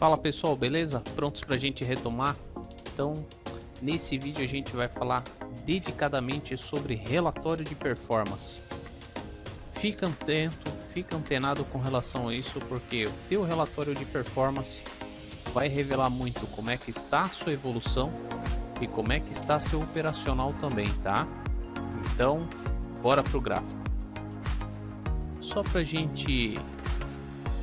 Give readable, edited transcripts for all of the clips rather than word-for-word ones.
Fala pessoal, beleza? Prontos para a gente retomar? Então, nesse vídeo a gente vai falar dedicadamente sobre relatório de performance. Fica atento, fica antenado com relação a isso, porque o teu relatório de performance vai revelar muito como é que está a sua evolução e como é que está seu operacional também, tá? Então, bora pro gráfico. Só para a gente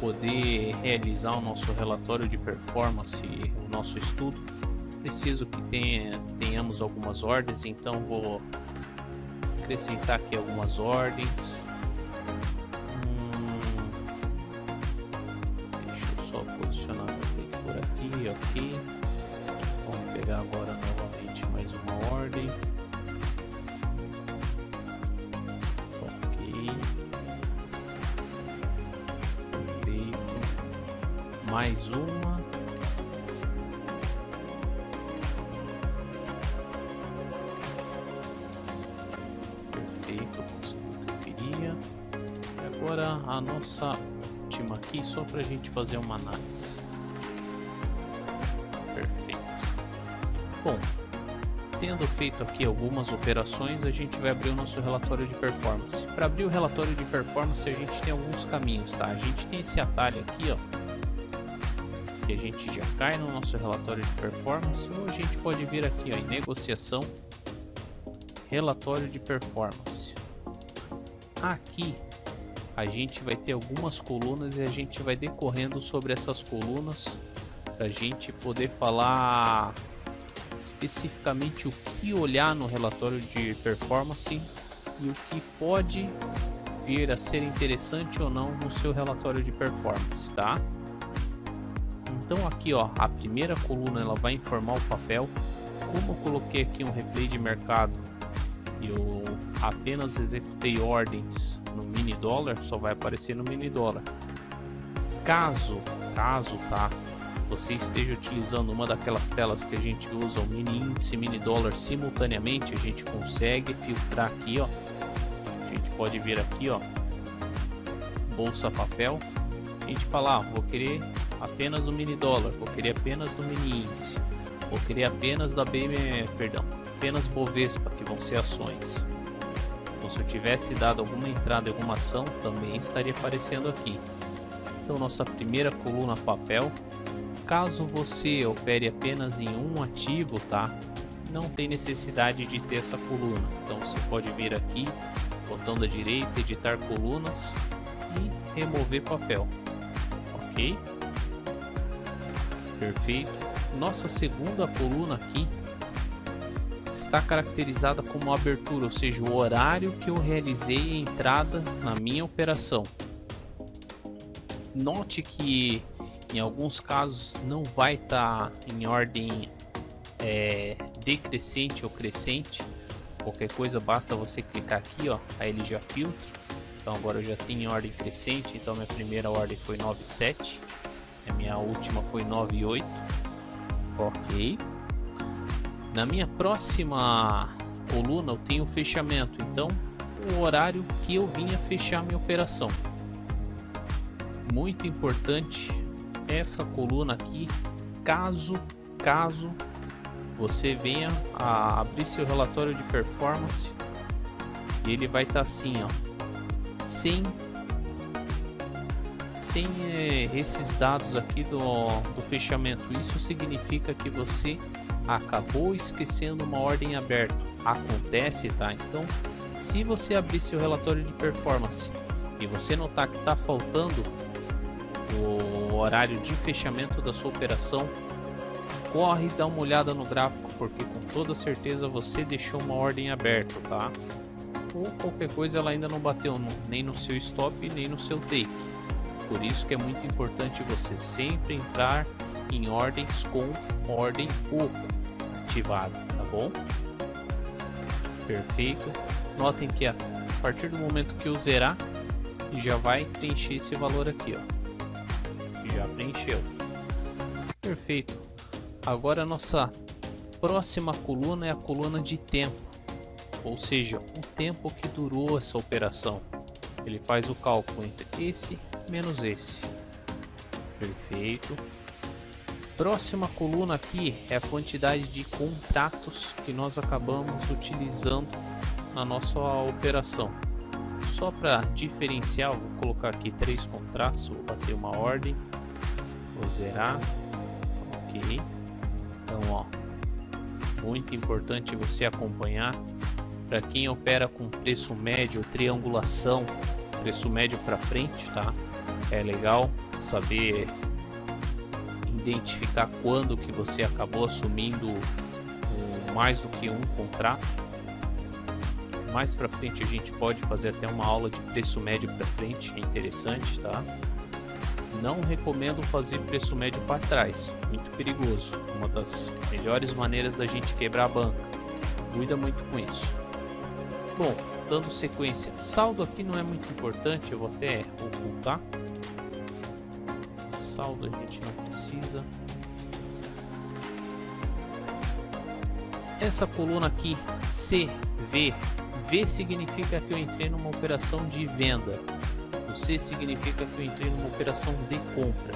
poder realizar o nosso relatório de performance, o nosso estudo, preciso que tenhamos algumas ordens, então vou acrescentar aqui algumas ordens. Deixa eu só posicionar por aqui, ok. Vamos pegar agora novamente mais uma ordem. Ok. Mais uma. Perfeito, consegui o que eu queria. E agora a nossa última aqui, só para a gente fazer uma análise. Perfeito. Bom, tendo feito aqui algumas operações, a gente vai abrir o nosso relatório de performance. Para abrir o relatório de performance, a gente tem alguns caminhos, tá? A gente tem esse atalho aqui, ó, que a gente já cai no nosso relatório de performance, ou a gente pode vir aqui, ó, em negociação, relatório de performance. Aqui a gente vai ter algumas colunas e a gente vai decorrendo sobre essas colunas para a gente poder falar especificamente o que olhar no relatório de performance e o que pode vir a ser interessante ou não no seu relatório de performance, tá? Então aqui, ó, a primeira coluna ela vai informar o papel. Como eu coloquei aqui um replay de mercado e eu apenas executei ordens no mini dólar, só vai aparecer no mini dólar. Caso, tá, você esteja utilizando uma daquelas telas que a gente usa, o mini índice e mini dólar simultaneamente, a gente consegue filtrar aqui, ó. A gente pode vir aqui, ó, bolsa papel. A gente fala, vou querer apenas o mini dólar, vou querer apenas do mini índice, vou querer apenas da apenas Bovespa, que vão ser ações. Então, se eu tivesse dado alguma entrada em alguma ação, também estaria aparecendo aqui. Então, nossa primeira coluna papel. Caso você opere apenas em um ativo, tá? Não tem necessidade de ter essa coluna. Então, você pode vir aqui, botão da direita, editar colunas e remover papel. Ok? Perfeito. Nossa segunda coluna aqui está caracterizada como abertura, ou seja, o horário que eu realizei a entrada na minha operação. Note que em alguns casos não vai estar em ordem decrescente ou crescente. Qualquer coisa basta você clicar aqui, ó, aí ele já filtra. Então agora eu já tenho em ordem crescente, então minha primeira ordem foi 9,7. A minha última foi 9,8. Ok. Na minha próxima coluna eu tenho o fechamento, então o horário que eu vinha fechar minha operação. Muito importante essa coluna aqui, caso você venha a abrir seu relatório de performance, ele vai estar assim, ó, sem esses dados aqui do fechamento. Isso significa que você acabou esquecendo uma ordem aberta. Acontece, tá? Então, se você abrir seu relatório de performance e você notar que está faltando o horário de fechamento da sua operação, corre e dá uma olhada no gráfico, porque com toda certeza você deixou uma ordem aberta, tá? Ou qualquer coisa ela ainda não bateu nem no seu stop nem no seu take. Por isso que é muito importante você sempre entrar em ordens com ordem oco ativada, tá bom? Perfeito. Notem que a partir do momento que eu zerar, já vai preencher esse valor aqui, ó. Já preencheu. Perfeito. Agora a nossa próxima coluna é a coluna de tempo, ou seja, o tempo que durou essa operação. Ele faz o cálculo entre esse menos esse. Perfeito. Próxima coluna aqui é a quantidade de contratos que nós acabamos utilizando na nossa operação. Só para diferenciar, vou colocar aqui 3 contratos, vou bater uma ordem, vou zerar, ok. Então, ó, muito importante você acompanhar. Para quem opera com preço médio, triangulação, preço médio para frente, tá? É legal saber identificar quando que você acabou assumindo mais do que um contrato. Mais para frente a gente pode fazer até uma aula de preço médio para frente, é interessante, tá? Não recomendo fazer preço médio para trás, muito perigoso. Uma das melhores maneiras da gente quebrar a banca. Cuida muito com isso. Bom, dando sequência, saldo aqui não é muito importante, eu vou até ocultar. Saldo a gente não precisa. Essa coluna aqui, CV, V significa que eu entrei numa operação de venda. O C significa que eu entrei numa operação de compra.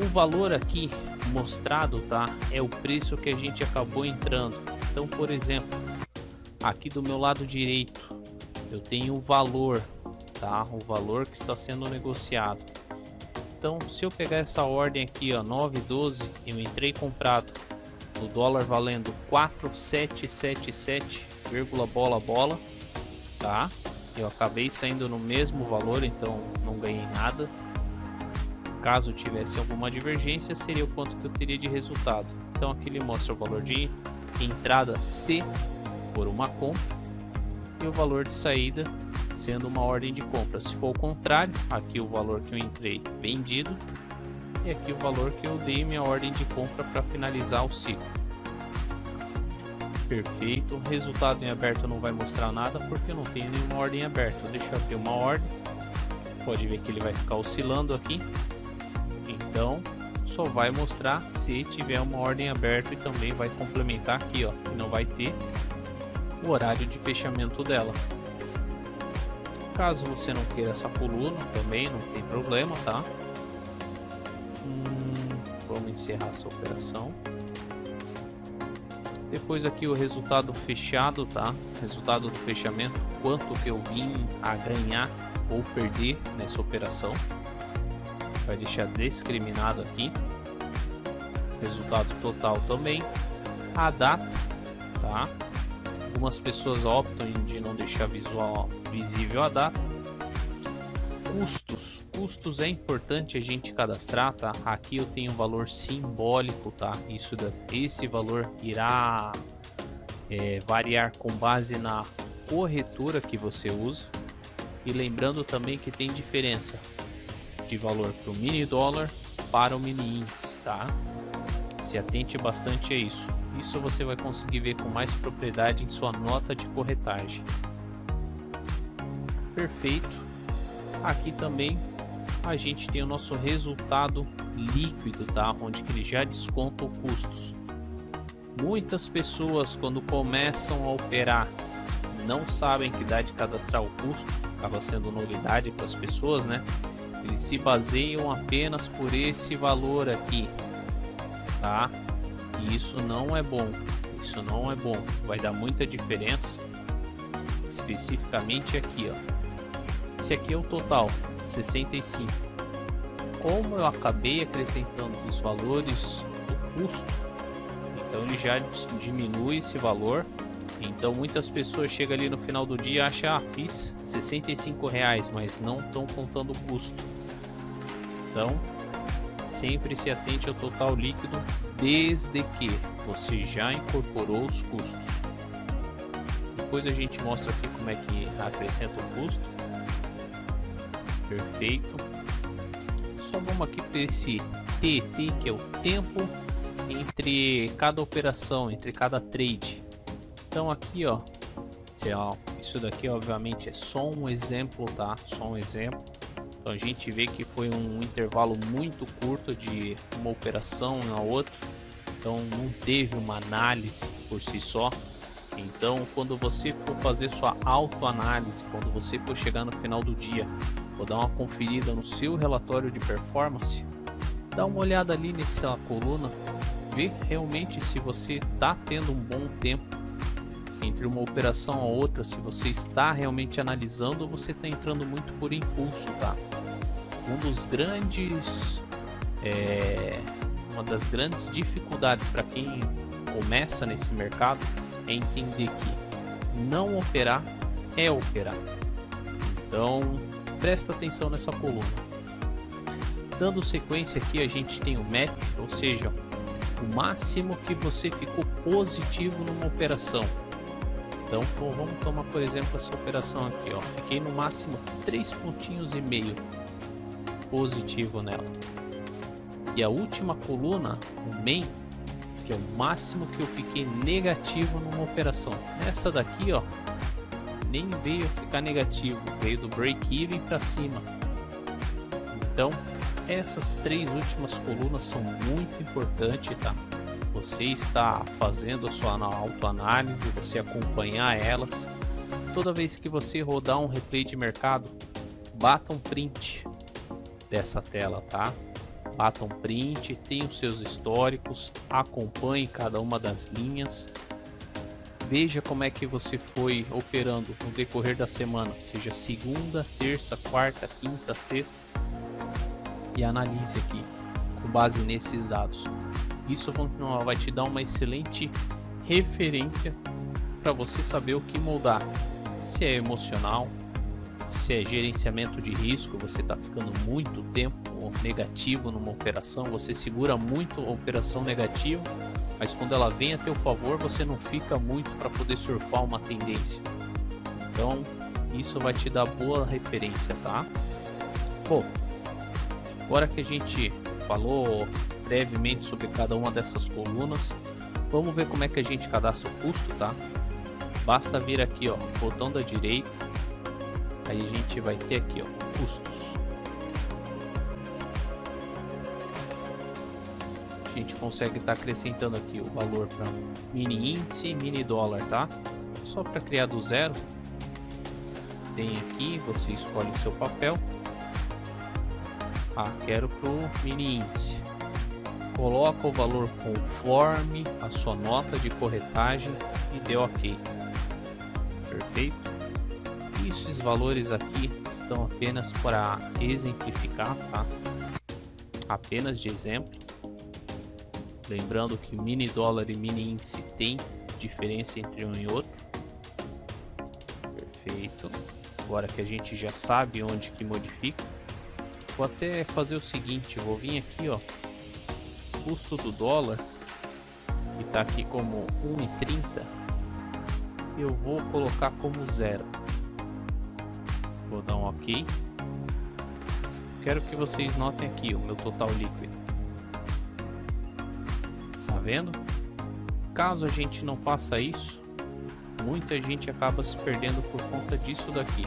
O valor aqui mostrado, tá, é o preço que a gente acabou entrando. Então, por exemplo, aqui do meu lado direito, eu tenho o valor, tá, o valor que está sendo negociado. Então, se eu pegar essa ordem aqui, ó, 9,12, eu entrei comprado no dólar valendo 4,777, bola, tá? Eu acabei saindo no mesmo valor, então não ganhei nada. Caso tivesse alguma divergência, seria o quanto que eu teria de resultado. Então aqui ele mostra o valor de entrada C por uma compra e o valor de saída sendo uma ordem de compra. Se for o contrário, aqui o valor que eu entrei vendido e aqui o valor que eu dei minha ordem de compra para finalizar o ciclo. Perfeito. Resultado em aberto não vai mostrar nada porque eu não tenho nenhuma ordem aberta. Deixa eu abrir uma ordem. Pode ver que ele vai ficar oscilando aqui. Então só vai mostrar se tiver uma ordem aberta e também vai complementar aqui, ó, que não vai ter o horário de fechamento dela. Caso você não queira essa coluna, também não tem problema, tá? Vamos encerrar essa operação. Depois aqui o resultado fechado, tá? Resultado do fechamento, quanto que eu vim a ganhar ou perder nessa operação. Vai deixar discriminado aqui. Resultado total também. A data, tá? Algumas pessoas optam de não deixar visível a data. Custos é importante a gente cadastrar, tá? Aqui eu tenho um valor simbólico, tá? Esse valor irá variar com base na corretora que você usa. E lembrando também que tem diferença de valor para o mini dólar para o mini índice, tá? Se atente bastante a isso. Isso você vai conseguir ver com mais propriedade em sua nota de corretagem. Perfeito. Aqui também a gente tem o nosso resultado líquido, tá? Onde que ele já desconta os custos. Muitas pessoas, quando começam a operar, não sabem que dá de cadastrar o custo, acaba sendo nulidade para as pessoas, né? Eles se baseiam apenas por esse valor aqui, tá? E isso não é bom, isso não é bom, vai dar muita diferença, especificamente aqui, ó. Esse aqui é o total, 65. Como eu acabei acrescentando os valores do custo, então ele já diminui esse valor. Então muitas pessoas chegam ali no final do dia e acham, fiz R$65, mas não estão contando o custo. Então sempre se atente ao total líquido, desde que você já incorporou os custos. Depois a gente mostra aqui como é que acrescenta o custo. Perfeito. Só vamos aqui para esse TT, que é o tempo entre cada operação, entre cada trade. Então aqui, ó, isso daqui obviamente é só um exemplo, tá? Só um exemplo. Então a gente vê que foi um intervalo muito curto de uma operação na outra. Então não teve uma análise por si só. Então quando você for fazer sua autoanálise, quando você for chegar no final do dia, vou dar uma conferida no seu relatório de performance, dá uma olhada ali nessa coluna, vê realmente se você está tendo um bom tempo entre uma operação a outra, se você está realmente analisando ou você está entrando muito por impulso, tá? Uma das grandes dificuldades para quem começa nesse mercado é entender que não operar é operar. Então, presta atenção nessa coluna. Dando sequência aqui, a gente tem o MAP, ou seja, o máximo que você ficou positivo numa operação. Então, vamos tomar, por exemplo, essa operação aqui, ó. Fiquei no máximo 3,5 pontinhos positivo nela. E a última coluna, o main, que é o máximo que eu fiquei negativo numa operação. Nessa daqui, ó, nem veio ficar negativo, veio do break-even para cima. Então, essas 3 últimas colunas são muito importantes, tá? Você está fazendo a sua autoanálise, você acompanhar elas. Toda vez que você rodar um replay de mercado, bata um print dessa tela, tá? Bata um print, tem os seus históricos, acompanhe cada uma das linhas. Veja como é que você foi operando no decorrer da semana, seja segunda, terça, quarta, quinta, sexta, e analise aqui com base nesses dados. Isso vai te dar uma excelente referência para você saber o que moldar. Se é emocional, se é gerenciamento de risco, você está ficando muito tempo negativo numa operação, você segura muito a operação negativa, mas quando ela vem a teu favor, você não fica muito para poder surfar uma tendência. Então, isso vai te dar boa referência, tá? Bom, agora que a gente falou brevemente sobre cada uma dessas colunas, vamos ver como é que a gente cadastra o custo, tá? Basta vir aqui, ó, botão da direita, aí a gente vai ter aqui, ó, custos. A gente consegue estar acrescentando aqui o valor para mini índice e mini dólar, tá? Só para criar do zero, tem aqui, você escolhe o seu papel. Quero pro mini índice. Coloca o valor conforme a sua nota de corretagem e dê OK. Perfeito? E esses valores aqui estão apenas para exemplificar, tá? Apenas de exemplo. Lembrando que mini dólar e mini índice tem diferença entre um e outro. Perfeito. Agora que a gente já sabe onde que modifica, vou até fazer o seguinte, eu vou vir aqui, ó, custo do dólar, que está aqui como 1,30, eu vou colocar como 0. Vou dar um OK. Quero que vocês notem aqui o meu total líquido. Tá vendo? Caso a gente não faça isso, muita gente acaba se perdendo por conta disso daqui.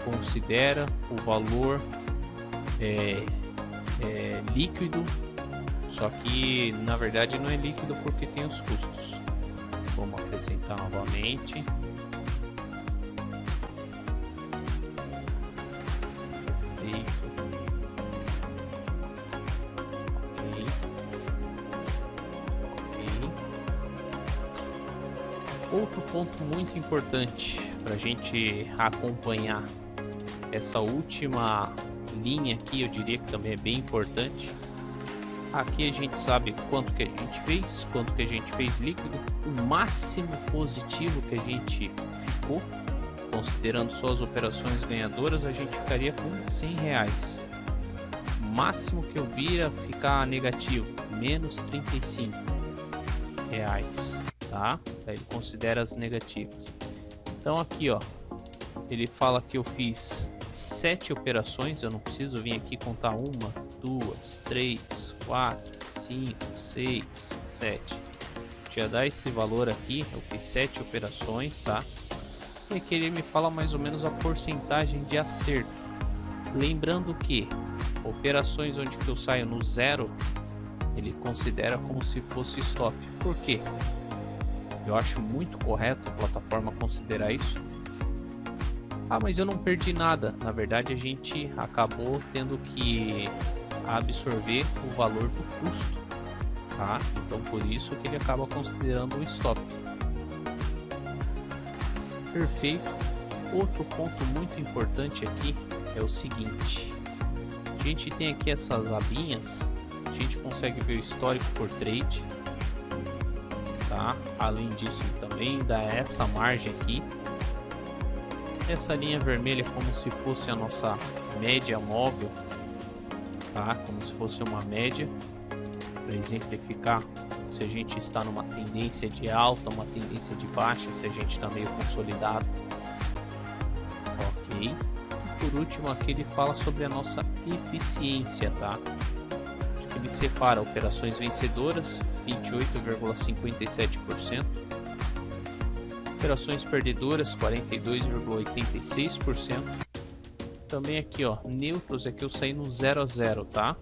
Considera o valor líquido, só que na verdade não é líquido porque tem os custos. Vamos acrescentar novamente. Feito. Ok. Outro ponto muito importante para a gente acompanhar essa última linha aqui, eu diria que também é bem importante. Aqui a gente sabe quanto que a gente fez, quanto que a gente fez líquido, o máximo positivo que a gente ficou, considerando só as operações ganhadoras, a gente ficaria com R$100. O máximo que eu vira ficar negativo, menos R$35, tá? Ele considera as negativas. Então aqui, ó, ele fala que eu fiz 7 operações, eu não preciso vir aqui contar 1, 2, 3, 4, 5, 6, 7. Já dá esse valor aqui, eu fiz 7 operações, tá? E aqui ele me fala mais ou menos a porcentagem de acerto. Lembrando que operações onde que eu saio no zero, ele considera como se fosse stop. Por quê? Eu acho muito correto a plataforma considerar isso. Mas eu não perdi nada. Na verdade, a gente acabou tendo que a absorver o valor do custo, tá? Então por isso que ele acaba considerando um stop. Perfeito. Outro ponto muito importante aqui é o seguinte: a gente tem aqui essas abinhas, a gente consegue ver o histórico por trade, tá? Além disso também dá essa margem aqui. Essa linha vermelha é como se fosse a nossa média móvel, tá? Como se fosse uma média, para exemplificar se a gente está numa tendência de alta, uma tendência de baixa, se a gente está meio consolidado. Ok. E por último aqui ele fala sobre a nossa eficiência, tá? Acho que ele separa operações vencedoras, 28,57%. Operações perdedoras, 42,86%. Também aqui, ó, neutros é que eu saí no 0 a 0, tá?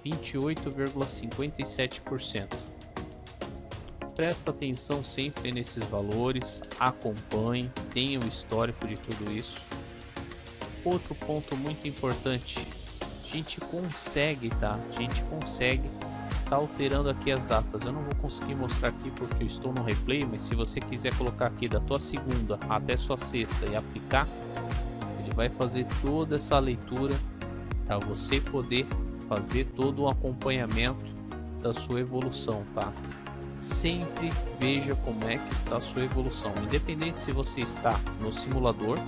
28,57%. Presta atenção sempre nesses valores, acompanhe, tenha o histórico de tudo isso. Outro ponto muito importante, a gente consegue, tá? A gente consegue tá alterando aqui as datas. Eu não vou conseguir mostrar aqui porque eu estou no replay, mas se você quiser colocar aqui da tua segunda até sua sexta e aplicar, ele vai fazer toda essa leitura para você poder fazer todo o acompanhamento da sua evolução, tá? Sempre veja como é que está a sua evolução, independente se você está no simulador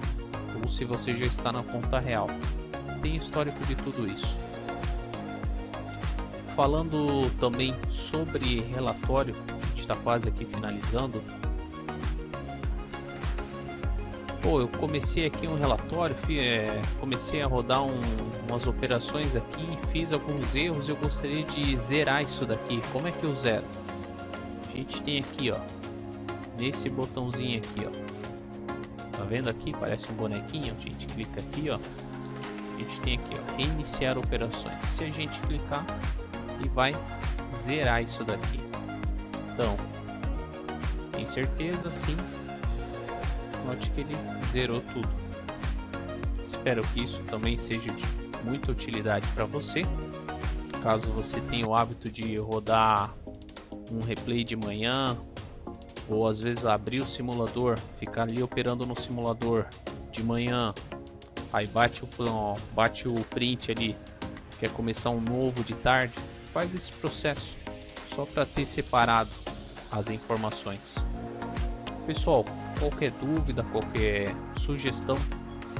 ou se você já está na conta real. Tem histórico de tudo isso. Falando também sobre relatório, a gente está quase aqui finalizando. Pô, eu comecei aqui um relatório, comecei a rodar umas operações aqui, fiz alguns erros, eu gostaria de zerar isso daqui. Como é que eu zero? A gente tem aqui, ó, nesse botãozinho aqui, ó, tá vendo aqui? Parece um bonequinho, a gente clica aqui, ó, a gente tem aqui, ó, reiniciar operações. Se a gente clicar, e vai zerar isso daqui. Então, tem certeza? Sim. Note que ele zerou tudo. Espero que isso também seja de muita utilidade para você. Caso você tenha o hábito de rodar um replay de manhã, ou às vezes abrir o simulador, ficar ali operando no simulador de manhã, aí bate o print ali, quer começar um novo de tarde, faz esse processo só para ter separado as informações. Pessoal, qualquer dúvida, qualquer sugestão,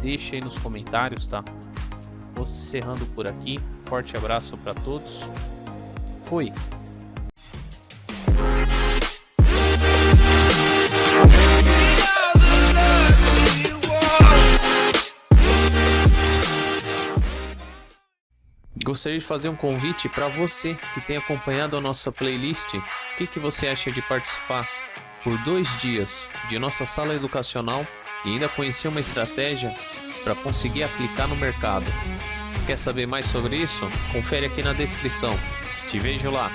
deixa aí nos comentários, tá? Vou encerrando por aqui. Forte abraço para todos. Fui! Gostaria de fazer um convite para você que tem acompanhado a nossa playlist. O que você acha de participar por 2 dias de nossa sala educacional e ainda conhecer uma estratégia para conseguir aplicar no mercado? Quer saber mais sobre isso? Confere aqui na descrição. Te vejo lá!